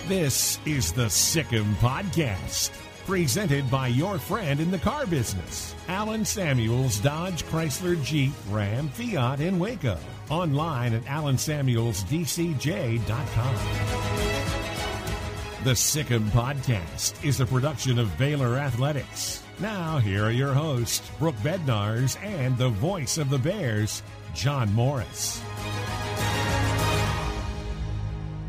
This is the Sic Em Podcast, presented by your friend in the car business, Alan Samuels Dodge Chrysler Jeep Ram Fiat in Waco. Online at alansamuelsdcj.com. The Sic Em Podcast is a production of Baylor Athletics. Now, here are your hosts, Brooke Bednarz and the voice of the Bears, John Morris.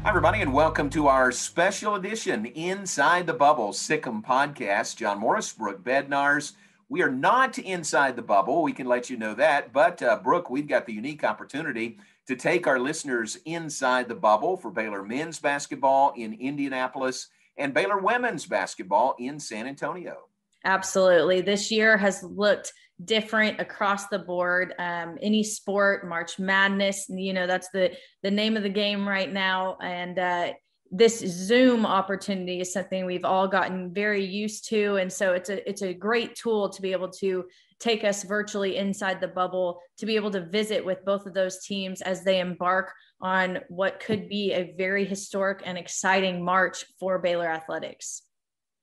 Hi, everybody, and welcome to our special edition Inside the Bubble Sic Em Podcast. John Morris, Brooke Bednarz. We are not inside the bubble. We can let you know that. But, Brooke, we've got the unique opportunity to take our listeners inside the bubble for Baylor men's basketball in Indianapolis and Baylor women's basketball in San Antonio. Absolutely. This year has looked different across the board. Any sport, March Madness, that's the name of the game right now. And this Zoom opportunity is something we've all gotten very used to. And so it's a great tool to be able to take us virtually inside the bubble, to be able to visit with both of those teams as they embark on what could be a very historic and exciting March for Baylor athletics.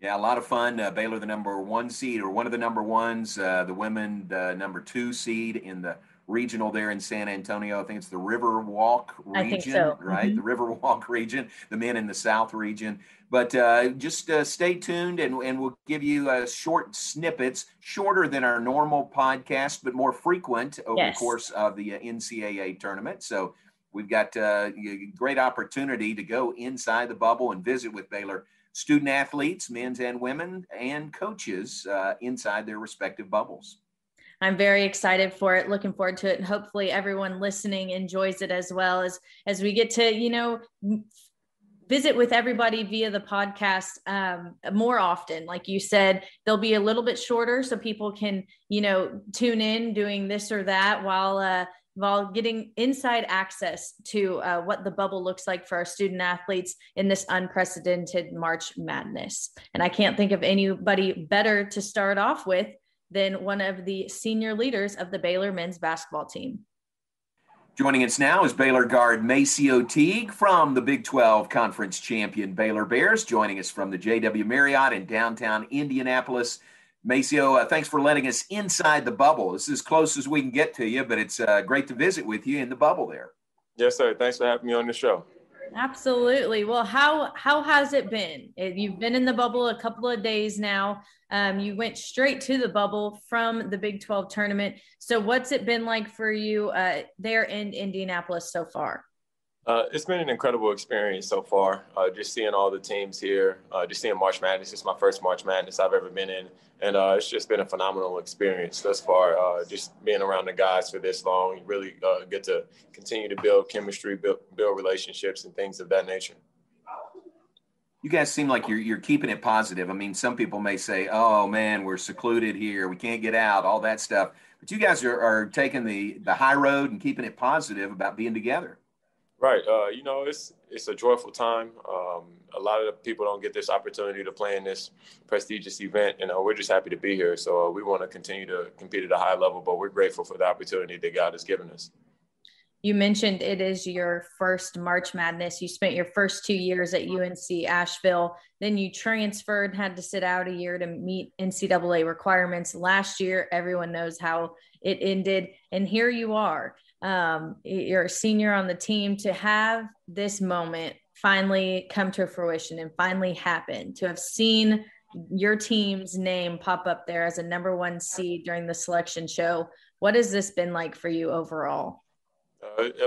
Yeah, a lot of fun. Baylor, the number one seed, or one of the number ones. The women, the number 2 seed in the regional there in San Antonio. I think it's the Riverwalk region, I think so. Right? Mm-hmm. The Riverwalk region, the men in the South region. But just stay tuned, and we'll give you short snippets, shorter than our normal podcast, but more frequent over the course of the NCAA tournament. So we've got a great opportunity to go inside the bubble and visit with Baylor student athletes, men's and women, and coaches inside their respective bubbles. I'm very excited for it, looking forward to it, and hopefully everyone listening enjoys it as well as we get to, visit with everybody via the podcast more often. Like you said, they'll be a little bit shorter so people can, tune in doing this or that while getting inside access to what the bubble looks like for our student athletes in this unprecedented March Madness. And I can't think of anybody better to start off with than one of the senior leaders of the Baylor men's basketball team. Joining us now is Baylor guard MaCio Teague from the Big 12 Conference champion Baylor Bears, joining us from the JW Marriott in downtown Indianapolis. MaCio, thanks for letting us inside the bubble. This is as close as we can get to you, but it's great to visit with you in the bubble there. Yes, sir. Thanks for having me on the show. Absolutely. Well, how has it been? You've been in the bubble a couple of days now. You went straight to the bubble from the Big 12 tournament. So what's it been like for you there in Indianapolis so far? It's been an incredible experience so far. Just seeing all the teams here, just seeing March Madness. It's my first March Madness I've ever been in. And it's just been a phenomenal experience thus far. Just being around the guys for this long, you really get to continue to build chemistry, build relationships and things of that nature. You guys seem like you're keeping it positive. I mean, some people may say, oh, man, we're secluded here. We can't get out, all that stuff. But you guys are taking the high road and keeping it positive about being together. Right. It's a joyful time. A lot of the people don't get this opportunity to play in this prestigious event, and we're just happy to be here. So we want to continue to compete at a high level, but we're grateful for the opportunity that God has given us. You mentioned it is your first March Madness. You spent your first 2 years at UNC Asheville. Then you transferred, had to sit out a year to meet NCAA requirements. Last year, everyone knows how it ended. And here you are. You're a senior on the team. To have this moment finally come to fruition and finally happen, to have seen your team's name pop up there as a number 1 seed during the selection show. What has this been like for you overall?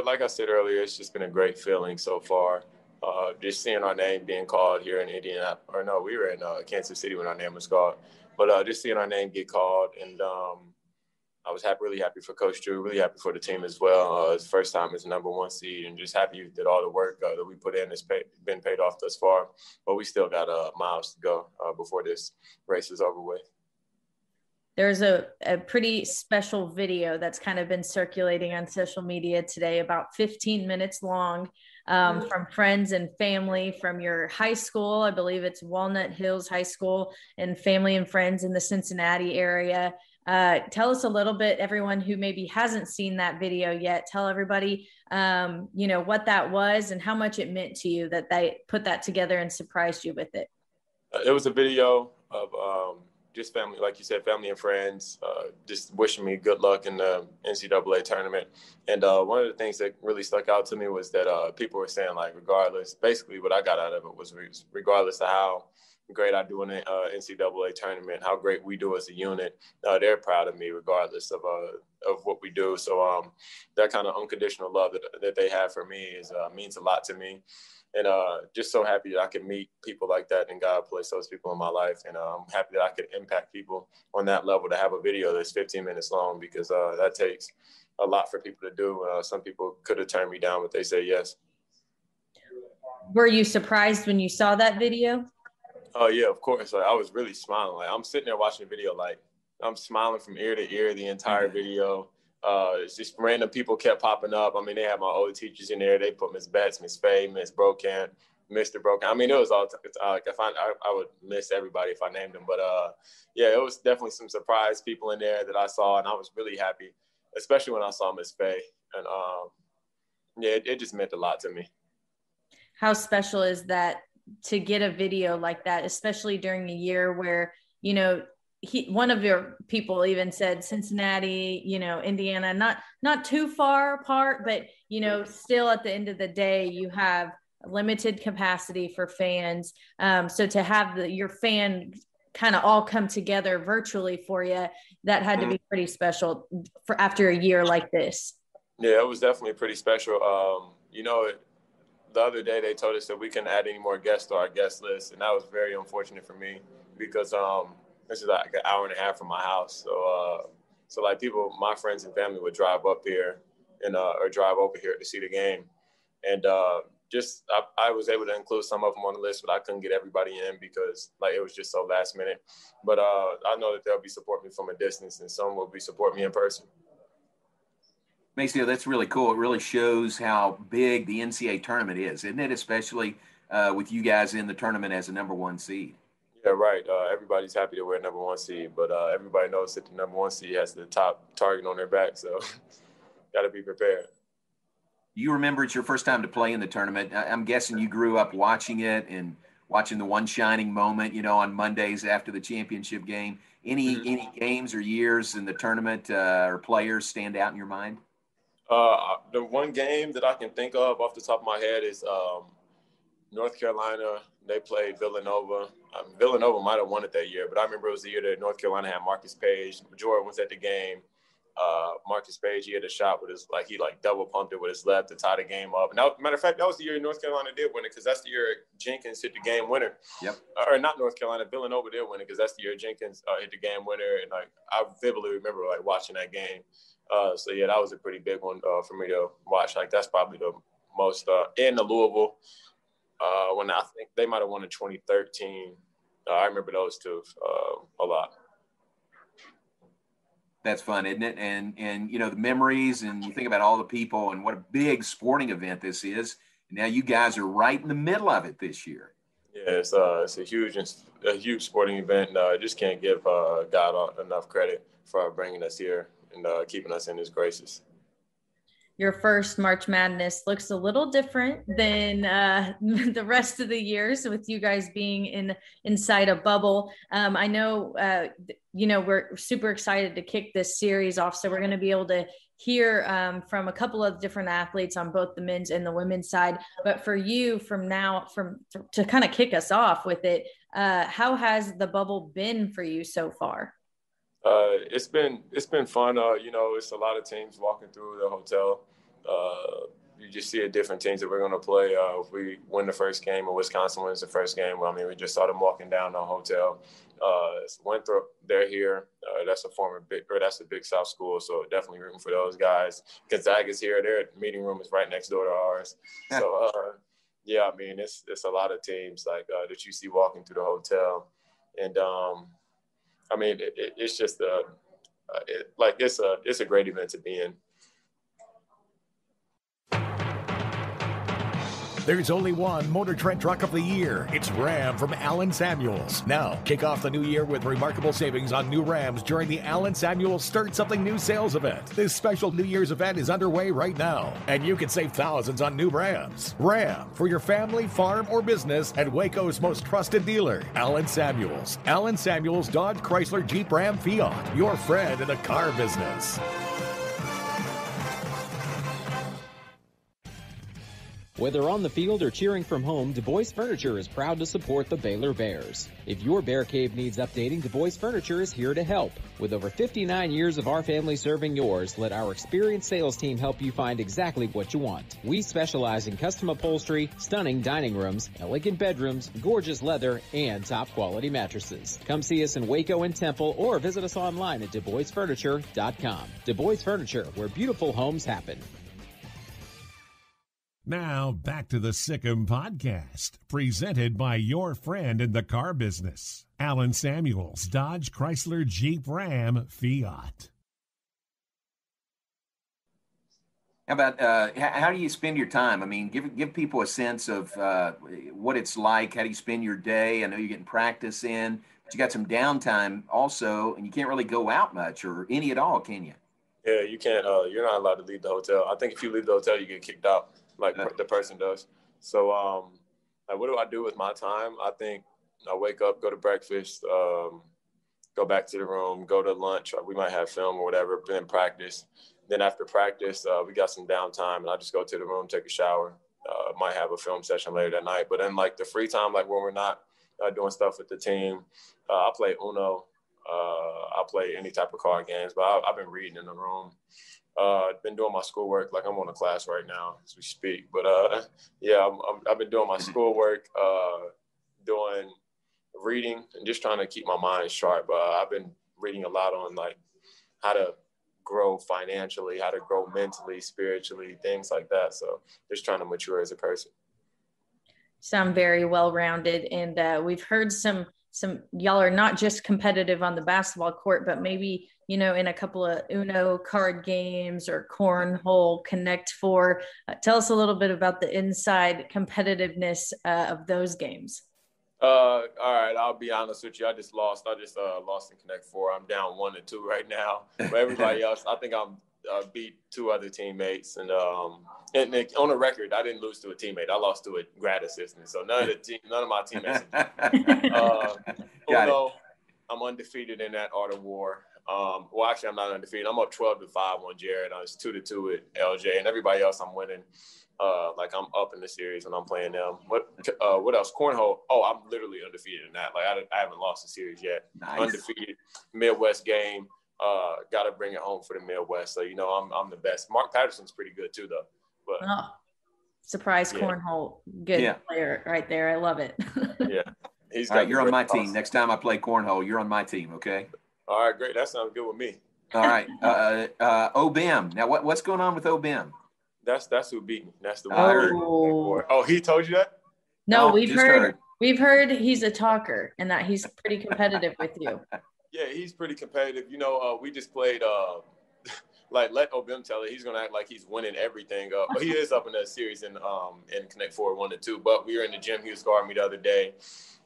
Like I said earlier, it's just been a great feeling so far. Just seeing our name being called here in Indiana, we were in Kansas City when our name was called, but just seeing our name get called, and I was really happy for Coach Drew, really happy for the team as well. It's first time as number 1 seed, and just happy that all the work that we put in has been paid off thus far. But we still got miles to go before this race is over with. There's a pretty special video that's kind of been circulating on social media today, about 15 minutes long, from friends and family from your high school. I believe it's Walnut Hills High School, and family and friends in the Cincinnati area. Tell us a little bit, everyone who maybe hasn't seen that video yet, tell everybody, what that was and how much it meant to you that they put that together and surprised you with it. It was a video of just family, like you said, family and friends, just wishing me good luck in the NCAA tournament. And one of the things that really stuck out to me was that people were saying, like, regardless, basically what I got out of it was regardless of how great I do in the NCAA tournament, how great we do as a unit, they're proud of me regardless of what we do. So that kind of unconditional love that they have for me means a lot to me. And just so happy that I can meet people like that, and God placed those people in my life. And I'm happy that I could impact people on that level, to have a video that's 15 minutes long, because that takes a lot for people to do. Some people could have turned me down, but they say yes. Were you surprised when you saw that video? Oh, yeah, of course. Like, I was really smiling. Like, I'm sitting there watching the video, like, I'm smiling from ear to ear the entire video. It's just random people kept popping up. I mean, they had my old teachers in there. They put Miss Betts, Miss Faye, Miss Brocamp, Mr. Brocamp. I mean, it was all like, I would miss everybody if I named them. But, yeah, it was definitely some surprise people in there that I saw, and I was really happy, especially when I saw Miss Faye. And, yeah, it just meant a lot to me. How special is that to get a video like that, especially during a year where, one of your people even said Cincinnati, Indiana, not too far apart, but, still at the end of the day, you have limited capacity for fans. So to have your fan kind of all come together virtually for you, that had to be pretty special for after a year like this. Yeah, it was definitely pretty special. The other day they told us that we couldn't add any more guests to our guest list, and that was very unfortunate for me, because this is like an hour and a half from my house. So like people, my friends and family would drive up here and or drive over here to see the game. And I was able to include some of them on the list, but I couldn't get everybody in because like it was just so last minute. But I know that they'll be supporting me from a distance, and some will be supporting me in person. MaCio, that's really cool. It really shows how big the NCAA tournament is, isn't it? Especially with you guys in the tournament as a number one seed. Yeah, right. Everybody's happy that we're number one seed, but everybody knows that the number one seed has the top target on their back, so got to be prepared. You remember it's your first time to play in the tournament. I'm guessing you grew up watching it and watching the one shining moment, on Mondays after the championship game. Any games or years in the tournament or players stand out in your mind? The one game that I can think of off the top of my head is North Carolina. They played Villanova. Villanova might have won it that year, but I remember it was the year that North Carolina had Marcus Page. Jordan was at the game. Marcus Page, he had a shot with he double pumped it with his left to tie the game up. And matter of fact, that was the year North Carolina did win it, because that's the year Jenkins hit the game winner. Yep. Or not North Carolina, Villanova did win it, because that's the year Jenkins hit the game winner. And I vividly remember watching that game. So yeah, that was a pretty big one for me to watch. That's probably the most. And the Louisville, when I think they might have won in 2013. I remember those two a lot. That's fun, isn't it? And the memories, and you think about all the people and what a big sporting event this is. And now you guys are right in the middle of it this year. Yeah, it's a huge sporting event. And I just can't give God enough credit for bringing us here and keeping us in his graces. Your first March Madness looks a little different than the rest of the years, with you guys being inside a bubble. I know, we're super excited to kick this series off. So we're going to be able to hear from a couple of different athletes on both the men's and the women's side. But for you, to kind of kick us off with it, how has the bubble been for you so far? It's been fun. It's a lot of teams walking through the hotel. You just see different teams that we're going to play. If we win the first game or Wisconsin wins the first game, we just saw them walking down the hotel. Winthrop, they're here. That's a Big South school, so definitely rooting for those guys. Gonzaga's here. Their meeting room is right next door to ours. So, it's a lot of teams that you see walking through the hotel. And, it's just it's a great event to be in. There's only one Motor Trend Truck of the Year. It's Ram from Allen Samuels. Now, kick off the new year with remarkable savings on new Rams during the Allen Samuels Start Something New sales event. This special New Year's event is underway right now, and you can save thousands on new Rams. Ram, for your family, farm, or business, and Waco's most trusted dealer, Allen Samuels. Allen Samuels, Dodge, Chrysler, Jeep, Ram, Fiat. Your friend in the car business. Whether on the field or cheering from home, Du Bois Furniture is proud to support the Baylor Bears. If your bear cave needs updating, Du Bois Furniture is here to help. With over 59 years of our family serving yours, let our experienced sales team help you find exactly what you want. We specialize in custom upholstery, stunning dining rooms, elegant bedrooms, gorgeous leather, and top quality mattresses. Come see us in Waco and Temple or visit us online at DuBoisFurniture.com. Du Bois Furniture, where beautiful homes happen. Now, back to the Sic Em Podcast, presented by your friend in the car business, Allen Samuels, Dodge, Chrysler, Jeep, Ram, Fiat. How about how do you spend your time? I mean, give people a sense of what it's like. How do you spend your day? I know you're getting practice in, but you got some downtime also, and you can't really go out much or any at all, can you? Yeah, you can't. You're not allowed to leave the hotel. I think if you leave the hotel, you get kicked out. Like the person does. So, like, what do I do with my time? I think I wake up, go to breakfast, go back to the room, go to lunch. We might have film or whatever, then practice. Then after practice, we got some downtime, and I just go to the room, take a shower. Might have a film session later that night. But then, like, the free time, like when we're not doing stuff with the team, I play Uno. I play any type of card games, but I've been reading in the room. Been doing my schoolwork. Like, I'm on a class right now as we speak. But yeah, I've been doing my schoolwork, doing reading, and just trying to keep my mind sharp. I've been reading a lot on like how to grow financially, how to grow mentally, spiritually, things like that. So just trying to mature as a person. Sound very well-rounded, and we've heard some y'all are not just competitive on the basketball court, but maybe, you know, in a couple of Uno card games or cornhole, Connect Four. Tell us a little bit about the inside competitiveness of those games. All right, I'll be honest with you. I just lost in Connect Four. I'm down 1-2 right now. But everybody else, I think I'm beat 2 other teammates, and on the record, I didn't lose to a teammate. I lost to a grad assistant. So none of my teammates. I'm undefeated in that Art of War. Well, actually, I'm not undefeated. I'm up 12-5 on Jared. It's 2-2 with LJ, and everybody else I'm winning. Like, I'm up in the series when I'm playing them. What else? Cornhole. Oh, I'm literally undefeated in that. Like, I haven't lost a series yet. Nice. Undefeated Midwest game. Got to bring it home for the Midwest. So, you know, I'm the best. Mark Patterson's pretty good too, though. But surprise, cornhole. Good player right there. I love it. Yeah. All right, you're on my team. Next time I play cornhole, you're on my team, okay? All right, great. That sounds good with me. All right. OBIM. Now, what's going on with OBIM? That's who beat me. That's the one. Oh, he told you that? No, we've heard he's a talker and that he's pretty competitive with you. Yeah, he's pretty competitive. You know, we just played like, let OBIM tell it. He's gonna act like he's winning everything. But he is up in that series in Connect Four 1-2. But we were in the gym. He was guarding me the other day,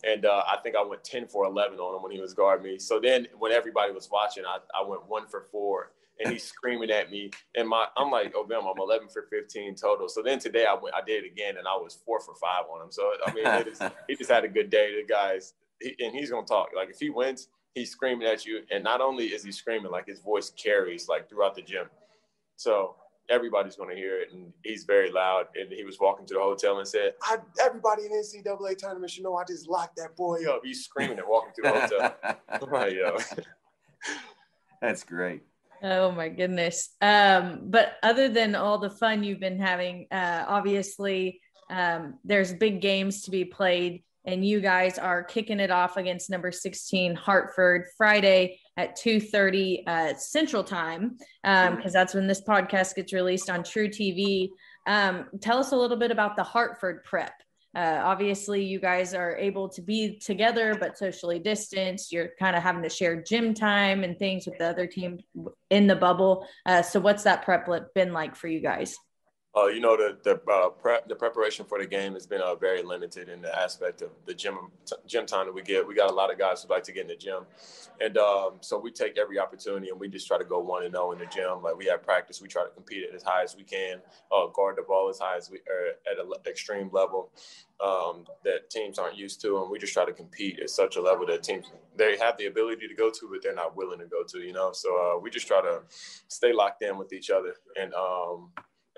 and I think I went 10 for 11 on him when he was guarding me. So then when everybody was watching, I went 1 for 4, and he's screaming at me. And I'm like, OBIM, I'm 11 for 15 total. So then today I did it again, and I was 4 for 5 on him. So I mean, he just had a good day. The guys, and he's gonna talk. Like, if he wins, he's screaming at you, and not only is he screaming, like, his voice carries like throughout the gym. So everybody's going to hear it, and he's very loud. And he was walking to the hotel and said, everybody in NCAA tournament should know I just locked that boy up. He's screaming and walking to the hotel. I'm like, yo. That's great. Oh my goodness. But other than all the fun you've been having, obviously there's big games to be played. And you guys are kicking it off against number 16 Hartford Friday at 2:30 Central Time, because that's when this podcast gets released on True TV. Tell us a little bit about the Hartford prep. Obviously, you guys are able to be together, but socially distanced. You're kind of having to share gym time and things with the other team in the bubble. So what's that prep been like for you guys? The preparation for the game has been very limited in the aspect of the gym time that we get. We got a lot of guys who like to get in the gym. And so we take every opportunity and we just try to go 1-0 in the gym. Like, we have practice. We try to compete at as high as we can, guard the ball as high as we are at an extreme level that teams aren't used to. And we just try to compete at such a level that teams, they have the ability to go to, but they're not willing to go to, So we just try to stay locked in with each other. And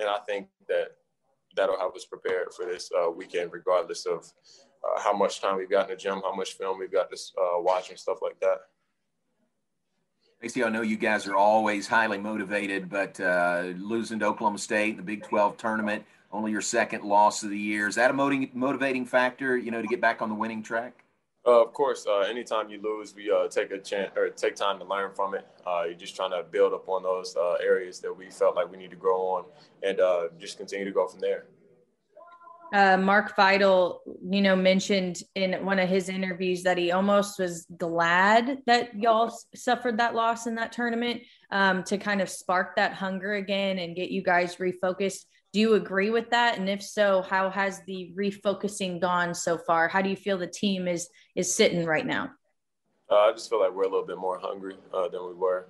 I think that'll help us prepare for this weekend, regardless of how much time we've got in the gym, how much film we've got to watch and stuff like that. MaCio, I know you guys are always highly motivated, but losing to Oklahoma State in the Big 12 tournament, only your second loss of the year. Is that a motivating factor, to get back on the winning track? Of course, anytime you lose, we take time to learn from it. You're just trying to build upon those areas that we felt like we need to grow on, and just continue to go from there. Mark Feidel, mentioned in one of his interviews that he almost was glad that y'all suffered that loss in that tournament to kind of spark that hunger again and get you guys refocused. Do you agree with that? And if so, how has the refocusing gone so far? How do you feel the team is sitting right now? I just feel like we're a little bit more hungry than we were.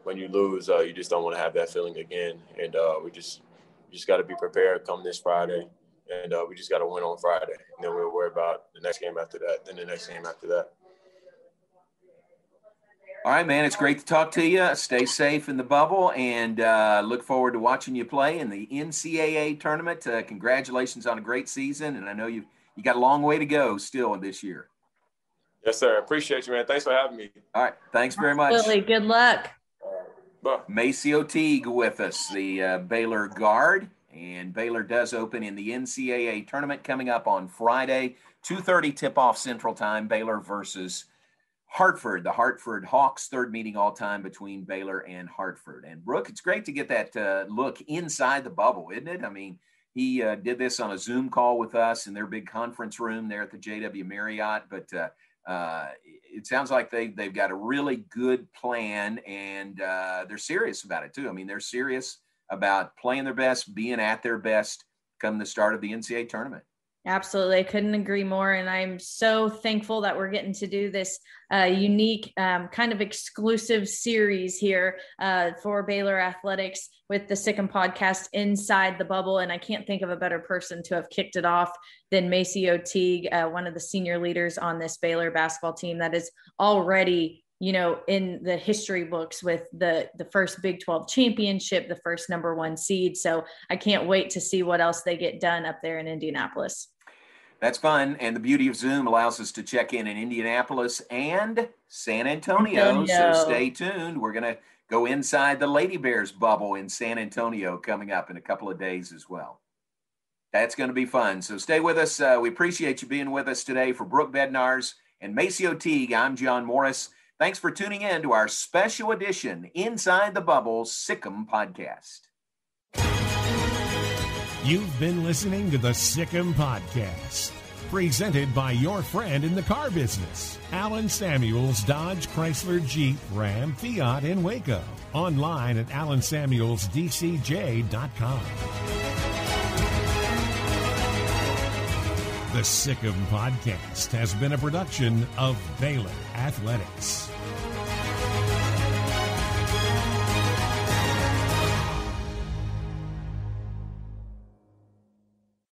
When you lose, you just don't want to have that feeling again. And we just got to be prepared come this Friday. And we just got to win on Friday. And then we'll worry about the next game after that, then the next game after that. All right, man, it's great to talk to you. Stay safe in the bubble, and look forward to watching you play in the NCAA tournament. Congratulations on a great season, and I know you got a long way to go still in this year. Yes, sir. Appreciate you, man. Thanks for having me. All right, thanks very much. Absolutely. Good luck. Bye. MaCio Teague with us, the Baylor guard, and Baylor does open in the NCAA tournament coming up on Friday, 2:30 tip-off Central Time, Baylor versus Hartford, the Hartford Hawks, third meeting all time between Baylor and Hartford. And Brooke, it's great to get that look inside the bubble, isn't it? I mean, he did this on a Zoom call with us in their big conference room there at the JW Marriott. But it sounds like they've got a really good plan, and they're serious about it too. I mean, they're serious about playing their best, being at their best come the start of the NCAA tournament. Absolutely. I couldn't agree more. And I'm so thankful that we're getting to do this unique kind of exclusive series here for Baylor Athletics with the Sic Em Podcast Inside the Bubble. And I can't think of a better person to have kicked it off than MaCio Teague, one of the senior leaders on this Baylor basketball team that is already in the history books with the first Big 12 championship, the first #1 seed. So I can't wait to see what else they get done up there in Indianapolis. That's fun. And the beauty of Zoom allows us to check in Indianapolis and San Antonio. So stay tuned. We're going to go inside the Lady Bears bubble in San Antonio coming up in a couple of days as well. That's going to be fun. So stay with us. We appreciate you being with us today. For Brooke Bednarz and MaCio Teague, I'm John Morris. Thanks for tuning in to our special edition Inside the Bubble Sic Em Podcast. You've been listening to the Sic Em Podcast, presented by your friend in the car business, Alan Samuels Dodge Chrysler Jeep Ram Fiat in Waco. Online at alansamuelsdcj.com. The Sic Em Podcast has been a production of Baylor Athletics.